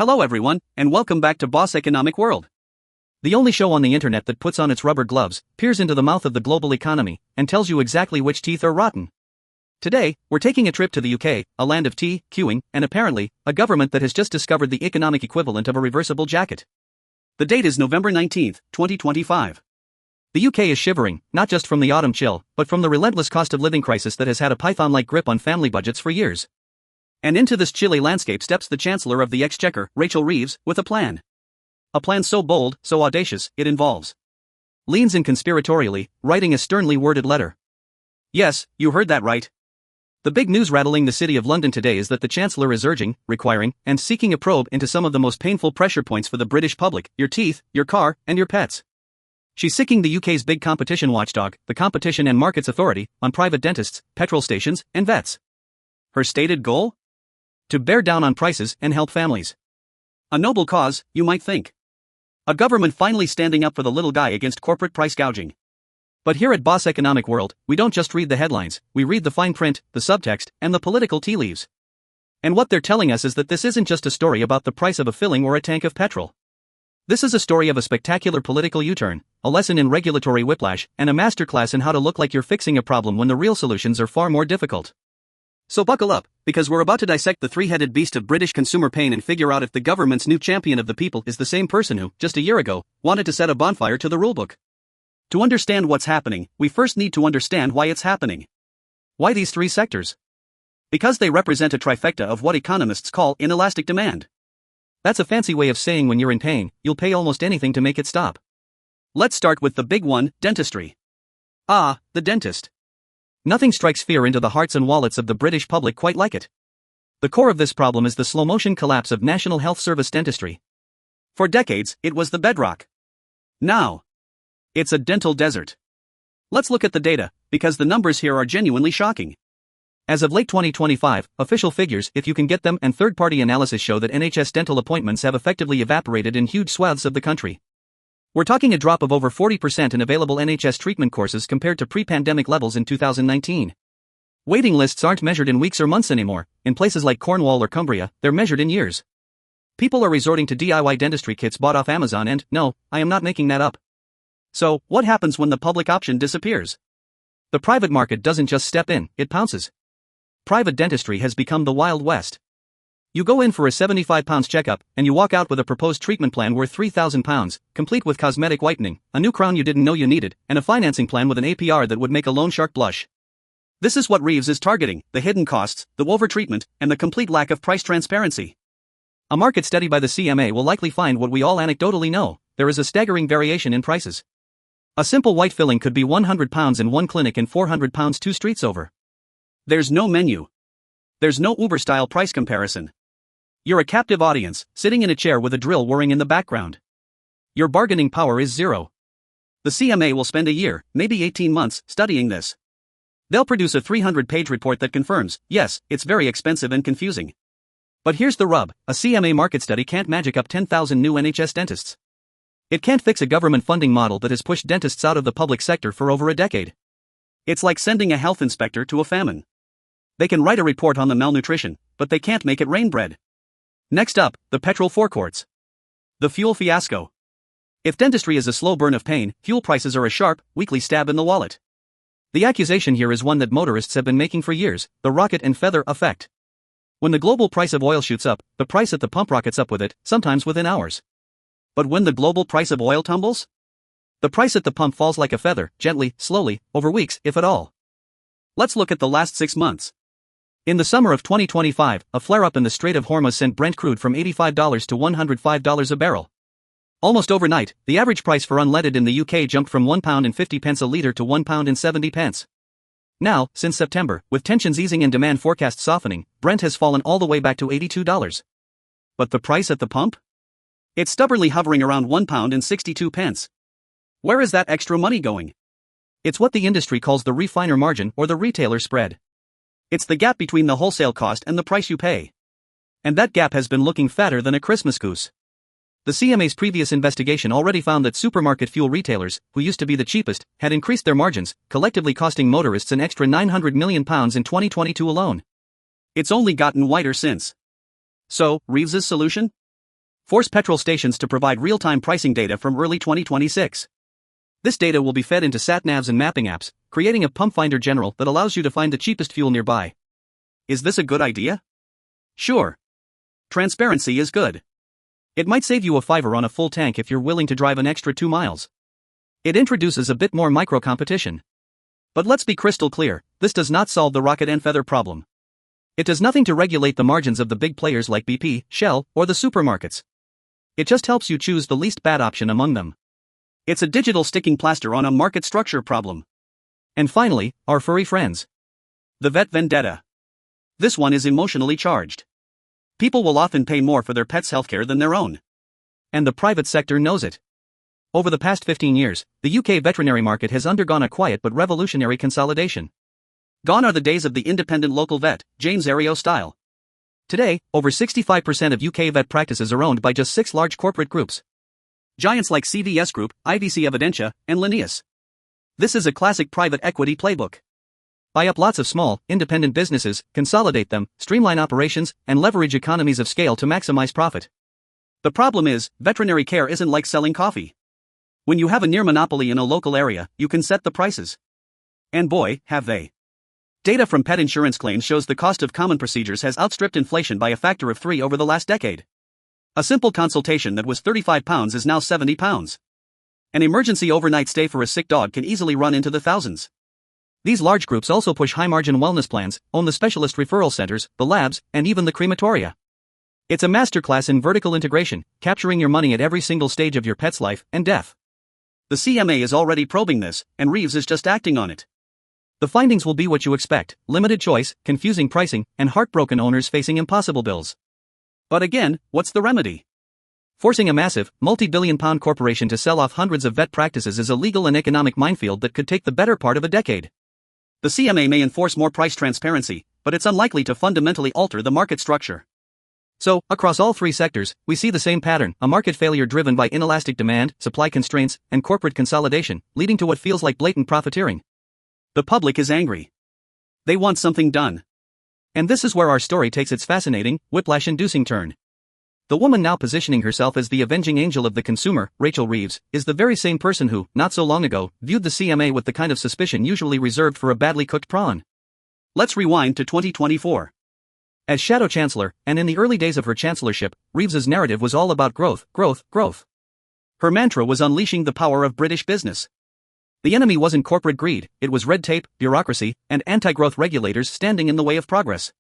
Hello everyone, and welcome back to Boss Economic World. The only show on the internet that puts on its rubber gloves, peers into the mouth of the global economy, and tells you exactly which teeth are rotten. Today, we're taking a trip to the UK, a land of tea, queuing, and apparently, a government that has just discovered the economic equivalent of a reversible jacket. The date is November 19, 2025. The UK is shivering, not just from the autumn chill, but from the relentless cost of living crisis that has had a python-like grip on family budgets for years. And into this chilly landscape steps the Chancellor of the Exchequer, Reeves, with a plan. A plan so bold, so audacious, it involves. Leans in conspiratorially, writing a sternly worded letter. Yes, you heard that right. The big news rattling the City of London today is that the Chancellor is urging, requiring, and seeking a probe into some of the most painful pressure points for the British public: your teeth, your car, and your pets. She's sicking the UK's big competition watchdog, the Competition and Markets Authority, on private dentists, petrol stations, and vets. Her stated goal? To bear down on prices and help families. A noble cause, you might think. A government finally standing up for the little guy against corporate price gouging. But here at Boss Economic World, we don't just read the headlines, we read the fine print, the subtext, and the political tea leaves. And what they're telling us is that this isn't just a story about the price of a filling or a tank of petrol. This is a story of a spectacular political U-turn, a lesson in regulatory whiplash, and a masterclass in how to look like you're fixing a problem when the real solutions are far more difficult. So buckle up, because we're about to dissect the three-headed beast of British consumer pain and figure out if the government's new champion of the people is the same person who, just a year ago, wanted to set a bonfire to the rulebook. To understand what's happening, we first need to understand why it's happening. Why these three sectors? Because they represent a trifecta of what economists call inelastic demand. That's a fancy way of saying when you're in pain, you'll pay almost anything to make it stop. Let's start with the big one, dentistry. Ah, the dentist. Nothing strikes fear into the hearts and wallets of the British public quite like it. The core of this problem is the slow-motion collapse of National Health Service dentistry. For decades, it was the bedrock. Now, it's a dental desert. Let's look at the data, because the numbers here are genuinely shocking. As of late 2025, official figures, if you can get them, and third-party analysis show that NHS dental appointments have effectively evaporated in huge swaths of the country. We're talking a drop of over 40% in available NHS treatment courses compared to pre-pandemic levels in 2019. Waiting lists aren't measured in weeks or months anymore. In places like Cornwall or Cumbria, they're measured in years. People are resorting to DIY dentistry kits bought off Amazon and, no, I am not making that up. So, what happens when the public option disappears? The private market doesn't just step in, it pounces. Private dentistry has become the Wild West. You go in for a £75 checkup, and you walk out with a proposed treatment plan worth £3,000, complete with cosmetic whitening, a new crown you didn't know you needed, and a financing plan with an APR that would make a loan shark blush. This is what Reeves is targeting: the hidden costs, the overtreatment, and the complete lack of price transparency. A market study by the CMA will likely find what we all anecdotally know: there is a staggering variation in prices. A simple white filling could be £100 in one clinic and £400 two streets over. There's no menu. There's no Uber-style price comparison. You're a captive audience, sitting in a chair with a drill whirring in the background. Your bargaining power is zero. The CMA will spend a year, maybe 18 months, studying this. They'll produce a 300-page report that confirms, yes, it's very expensive and confusing. But here's the rub: a CMA market study can't magic up 10,000 new NHS dentists. It can't fix a government funding model that has pushed dentists out of the public sector for over a decade. It's like sending a health inspector to a famine. They can write a report on the malnutrition, but they can't make it rain bread. Next up, the petrol forecourts. The fuel fiasco. If dentistry is a slow burn of pain, fuel prices are a sharp, weekly stab in the wallet. The accusation here is one that motorists have been making for years: the rocket and feather effect. When the global price of oil shoots up, the price at the pump rockets up with it, sometimes within hours. But when the global price of oil tumbles? The price at the pump falls like a feather, gently, slowly, over weeks, if at all. Let's look at the last 6 months. In the summer of 2025, a flare-up in the Strait of Hormuz sent Brent crude from $85 to $105 a barrel. Almost overnight, the average price for unleaded in the UK jumped from £1.50 a litre to £1.70. Now, since September, with tensions easing and demand forecasts softening, Brent has fallen all the way back to $82. But the price at the pump? It's stubbornly hovering around £1.62. Where is that extra money going? It's what the industry calls the refiner margin or the retailer spread. It's the gap between the wholesale cost and the price you pay. And that gap has been looking fatter than a Christmas goose. The CMA's previous investigation already found that supermarket fuel retailers, who used to be the cheapest, had increased their margins, collectively costing motorists an extra £900 million in 2022 alone. It's only gotten wider since. So, Reeves's solution? Force petrol stations to provide real-time pricing data from early 2026. This data will be fed into sat-navs and mapping apps, creating a pump finder general that allows you to find the cheapest fuel nearby. Is this a good idea? Sure. Transparency is good. It might save you a $5 on a full tank if you're willing to drive an extra 2 miles. It introduces a bit more micro-competition. But let's be crystal clear, this does not solve the rocket and feather problem. It does nothing to regulate the margins of the big players like BP, Shell, or the supermarkets. It just helps you choose the least bad option among them. It's a digital sticking plaster on a market structure problem. And finally, our furry friends. The vet vendetta. This one is emotionally charged. People will often pay more for their pet's healthcare than their own. And the private sector knows it. Over the past 15 years, the UK veterinary market has undergone a quiet but revolutionary consolidation. Gone are the days of the independent local vet, James Ario style. Today, over 65% of UK vet practices are owned by just 6 large corporate groups. Giants like CVS Group, IVC Evidentia, and Linnaeus. This is a classic private equity playbook. Buy up lots of small, independent businesses, consolidate them, streamline operations, and leverage economies of scale to maximize profit. The problem is, veterinary care isn't like selling coffee. When you have a near monopoly in a local area, you can set the prices. And boy, have they. Data from pet insurance claims shows the cost of common procedures has outstripped inflation by a factor of 3 over the last decade. A simple consultation that was £35 is now £70. An emergency overnight stay for a sick dog can easily run into the thousands. These large groups also push high-margin wellness plans, own the specialist referral centers, the labs, and even the crematoria. It's a masterclass in vertical integration, capturing your money at every single stage of your pet's life and death. The CMA is already probing this, and Reeves is just acting on it. The findings will be what you expect: limited choice, confusing pricing, and heartbroken owners facing impossible bills. But again, what's the remedy? Forcing a massive, multi-billion-pound corporation to sell off hundreds of vet practices is a legal and economic minefield that could take the better part of a decade. The CMA may enforce more price transparency, but it's unlikely to fundamentally alter the market structure. So, across all 3 sectors, we see the same pattern: a market failure driven by inelastic demand, supply constraints, and corporate consolidation, leading to what feels like blatant profiteering. The public is angry. They want something done. And this is where our story takes its fascinating, whiplash-inducing turn. The woman now positioning herself as the avenging angel of the consumer, Rachel Reeves, is the very same person who, not so long ago, viewed the CMA with the kind of suspicion usually reserved for a badly cooked prawn. Let's rewind to 2024. As Shadow Chancellor, and in the early days of her chancellorship, Reeves's narrative was all about growth, growth, growth. Her mantra was unleashing the power of British business. The enemy wasn't corporate greed, it was red tape, bureaucracy, and anti-growth regulators standing in the way of progress.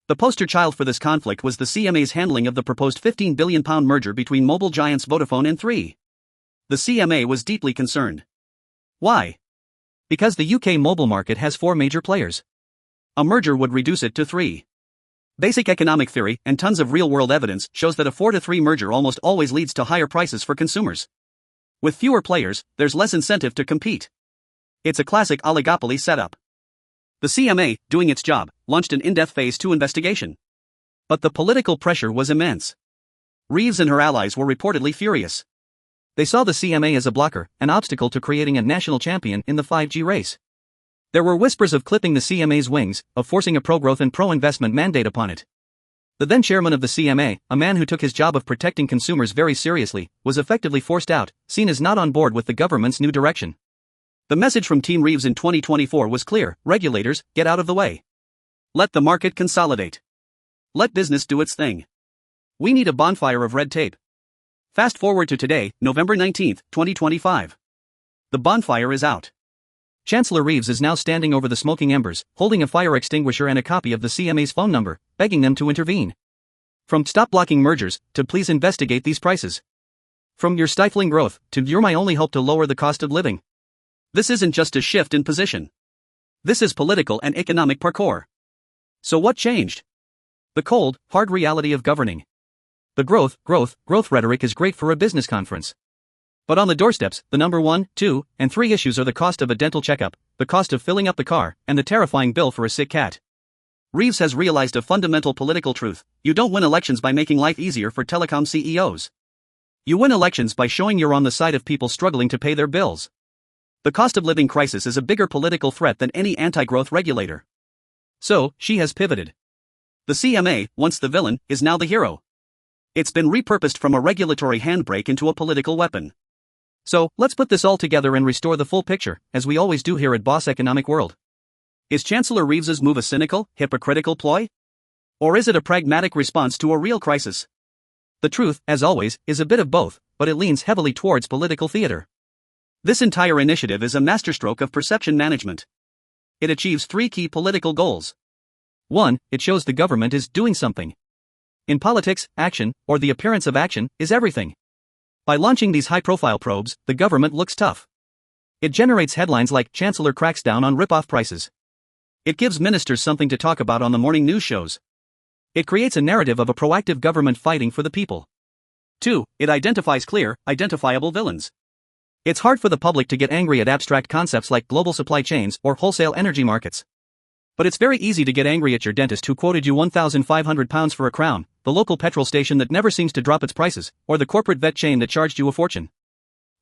The poster child for this conflict was the CMA's handling of the proposed £15 billion merger between mobile giants Vodafone and 3. The CMA was deeply concerned. Why? Because the UK mobile market has 4 major players. A merger would reduce it to 3. Basic economic theory and tons of real-world evidence shows that a 4-to-3 merger almost always leads to higher prices for consumers. With fewer players, there's less incentive to compete. It's a classic oligopoly setup. The CMA, doing its job, launched an in-depth Phase 2 investigation. But the political pressure was immense. Reeves and her allies were reportedly furious. They saw the CMA as a blocker, an obstacle to creating a national champion in the 5G race. There were whispers of clipping the CMA's wings, of forcing a pro-growth and pro-investment mandate upon it. The then chairman of the CMA, a man who took his job of protecting consumers very seriously, was effectively forced out, seen as not on board with the government's new direction. The message from Team Reeves in 2024 was clear: regulators, get out of the way. Let the market consolidate. Let business do its thing. We need a bonfire of red tape. Fast forward to today, November 19, 2025. The bonfire is out. Chancellor Reeves is now standing over the smoking embers, holding a fire extinguisher and a copy of the CMA's phone number, begging them to intervene. From "stop blocking mergers" to "please investigate these prices." From "you're stifling growth" to "you're my only hope to lower the cost of living." This isn't just a shift in position. This is political and economic parkour. So what changed? The cold, hard reality of governing. The growth rhetoric is great for a business conference. But on the doorsteps, the number 1, 2, and 3 issues are the cost of a dental checkup, the cost of filling up the car, and the terrifying bill for a sick cat. Reeves has realized a fundamental political truth: you don't win elections by making life easier for telecom CEOs. You win elections by showing you're on the side of people struggling to pay their bills. The cost of living crisis is a bigger political threat than any anti-growth regulator. So, she has pivoted. The CMA, once the villain, is now the hero. It's been repurposed from a regulatory handbrake into a political weapon. So, let's put this all together and restore the full picture, as we always do here at Boss Economic World. Is Chancellor Reeves's move a cynical, hypocritical ploy? Or is it a pragmatic response to a real crisis? The truth, as always, is a bit of both, but it leans heavily towards political theater. This entire initiative is a masterstroke of perception management. It achieves three key political goals. 1. It shows the government is doing something. In politics, action, or the appearance of action, is everything. By launching these high-profile probes, the government looks tough. It generates headlines like Chancellor cracks down on rip-off prices. It gives ministers something to talk about on the morning news shows. It creates a narrative of a proactive government fighting for the people. 2. It identifies clear, identifiable villains. It's hard for the public to get angry at abstract concepts like global supply chains or wholesale energy markets. But it's very easy to get angry at your dentist who quoted you £1,500 for a crown, the local petrol station that never seems to drop its prices, or the corporate vet chain that charged you a fortune.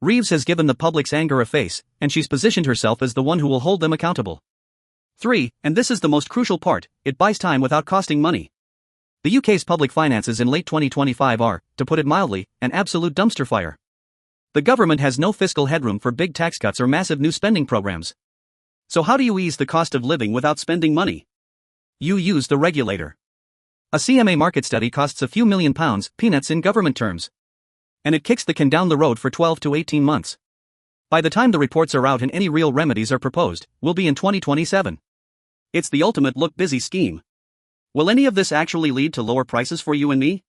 Reeves has given the public's anger a face, and she's positioned herself as the one who will hold them accountable. 3. And this is the most crucial part, it buys time without costing money. The UK's public finances in late 2025 are, to put it mildly, an absolute dumpster fire. The government has no fiscal headroom for big tax cuts or massive new spending programs. So how do you ease the cost of living without spending money? You use the regulator. A CMA market study costs a few £1 million, peanuts in government terms. And it kicks the can down the road for 12 to 18 months. By the time the reports are out and any real remedies are proposed, we'll be in 2027. It's the ultimate look-busy scheme. Will any of this actually lead to lower prices for you and me?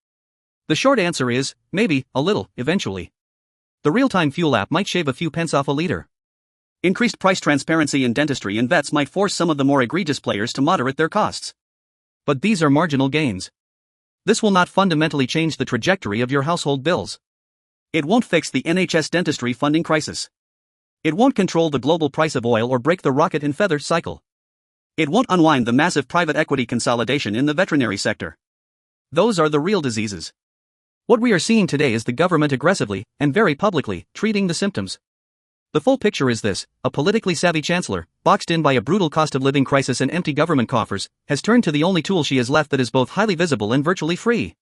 The short answer is, maybe, a little, eventually. The real-time fuel app might shave a few pence off a liter. Increased price transparency in dentistry and vets might force some of the more egregious players to moderate their costs. But these are marginal gains. This will not fundamentally change the trajectory of your household bills. It won't fix the NHS dentistry funding crisis. It won't control the global price of oil or break the rocket and feather cycle. It won't unwind the massive private equity consolidation in the veterinary sector. Those are the real diseases. What we are seeing today is the government aggressively, and very publicly, treating the symptoms. The full picture is this: a politically savvy chancellor, boxed in by a brutal cost of living crisis and empty government coffers, has turned to the only tool she has left that is both highly visible and virtually free.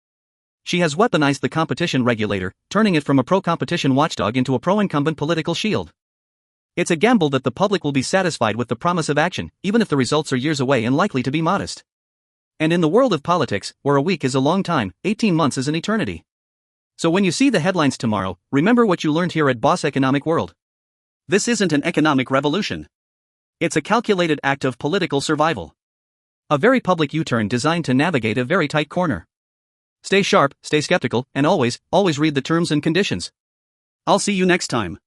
She has weaponized the competition regulator, turning it from a pro-competition watchdog into a pro-incumbent political shield. It's a gamble that the public will be satisfied with the promise of action, even if the results are years away and likely to be modest. And in the world of politics, where a week is a long time, 18 months is an eternity. So when you see the headlines tomorrow, remember what you learned here at Boss Economic World. This isn't an economic revolution. It's a calculated act of political survival. A very public U-turn designed to navigate a very tight corner. Stay sharp, stay skeptical, and always read the terms and conditions. I'll see you next time.